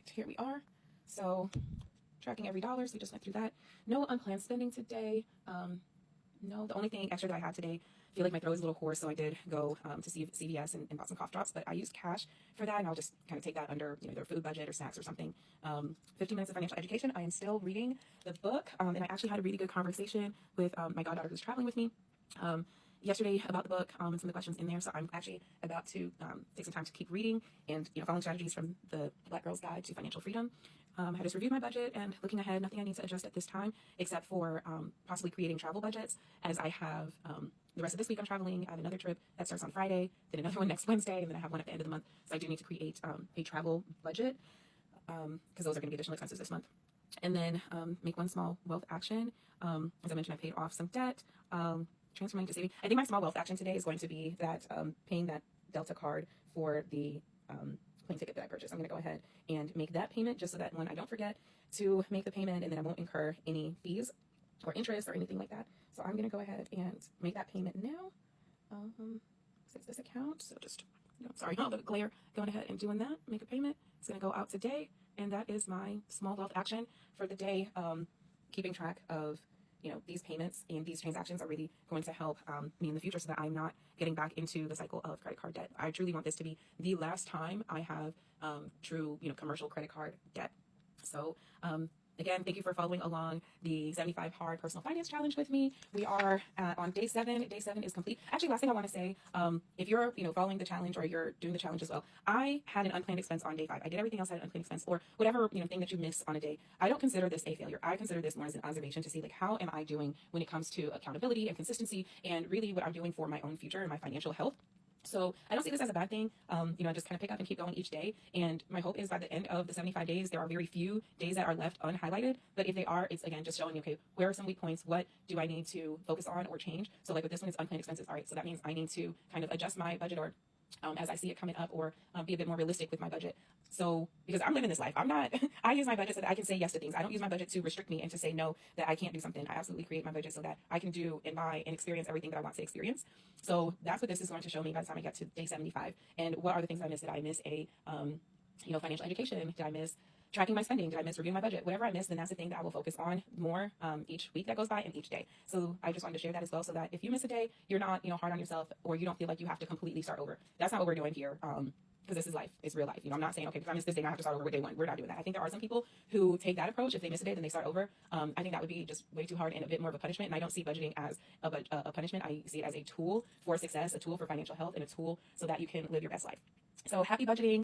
Perfect. Here we are. So tracking every dollar. So we just went through that. No unplanned spending today. No, the only thing extra that I had today, I feel like my throat is a little hoarse, so I did go to CVS and bought some cough drops, but I used cash for that, and I'll just kind of take that under, their food budget or snacks or something. 15 minutes of financial education. I am still reading the book, and I actually had a really good conversation with my goddaughter who's traveling with me yesterday about the book and some of the questions in there. So I'm actually about to take some time to keep reading and following strategies from the Black Girl's Guide to Financial Freedom. I just reviewed my budget and looking ahead, nothing I need to adjust at this time except for possibly creating travel budgets, as I have the rest of this week I'm traveling. I have another trip that starts on Friday, then another one next Wednesday, and then I have one at the end of the month. So I do need to create a travel budget because those are going to be additional expenses this month. And then make one small wealth action. As I mentioned, I paid off some debt, transferring to saving. I think my small wealth action today is going to be that paying that Delta card for the plane ticket that I purchased. I'm going to go ahead and make that payment just so that when I don't forget to make the payment, and then I won't incur any fees or interest or anything like that. So I'm going to go ahead and make that payment now. Save this account. So just, sorry, all the glare, going ahead and doing that, make a payment. It's going to go out today. And that is my small wealth action for the day. Keeping track of these payments and these transactions are really going to help me in the future so that I'm not getting back into the cycle of credit card debt. I truly want this to be the last time I have true, commercial credit card debt. So, again, thank you for following along the 75 Hard Personal Finance Challenge with me. We are on day 7. Day 7 is complete. Actually, last thing I want to say, if you're following the challenge or you're doing the challenge as well, I had an unplanned expense on day 5. I did everything else at an unplanned expense, or whatever thing that you miss on a day. I don't consider this a failure. I consider this more as an observation to see how am I doing when it comes to accountability and consistency, and really what I'm doing for my own future and my financial health. So I don't see this as a bad thing. I just kind of pick up and keep going each day. And my hope is by the end of the 75 days, there are very few days that are left unhighlighted. But if they are, it's again just showing me, okay, where are some weak points? What do I need to focus on or change? So like with this one, it's unplanned expenses. All right, so that means I need to kind of adjust my budget, or as I see it coming up, or be a bit more realistic with my budget. So, because I'm living this life, I use my budget so that I can say yes to things. I don't use my budget to restrict me and to say no, that I can't do something. I absolutely create my budget so that I can do and buy and experience everything that I want to experience. So that's what this is going to show me by the time I get to day 75. And what are the things that I miss? Did I miss a, financial education? Did I miss tracking my spending? Did I miss reviewing my budget? Whatever I missed, then that's the thing that I will focus on more each week that goes by and each day. So I just wanted to share that as well, so that if you miss a day, you're not, hard on yourself, or you don't feel like you have to completely start over. That's not what we're doing here. Because this is life. It's real life. I'm not saying, okay, if I miss this day, I have to start over with day 1. We're not doing that. I think there are some people who take that approach. If they miss a day, then they start over. I think that would be just way too hard and a bit more of a punishment. And I don't see budgeting as a punishment. I see it as a tool for success, a tool for financial health, and a tool so that you can live your best life. So happy budgeting.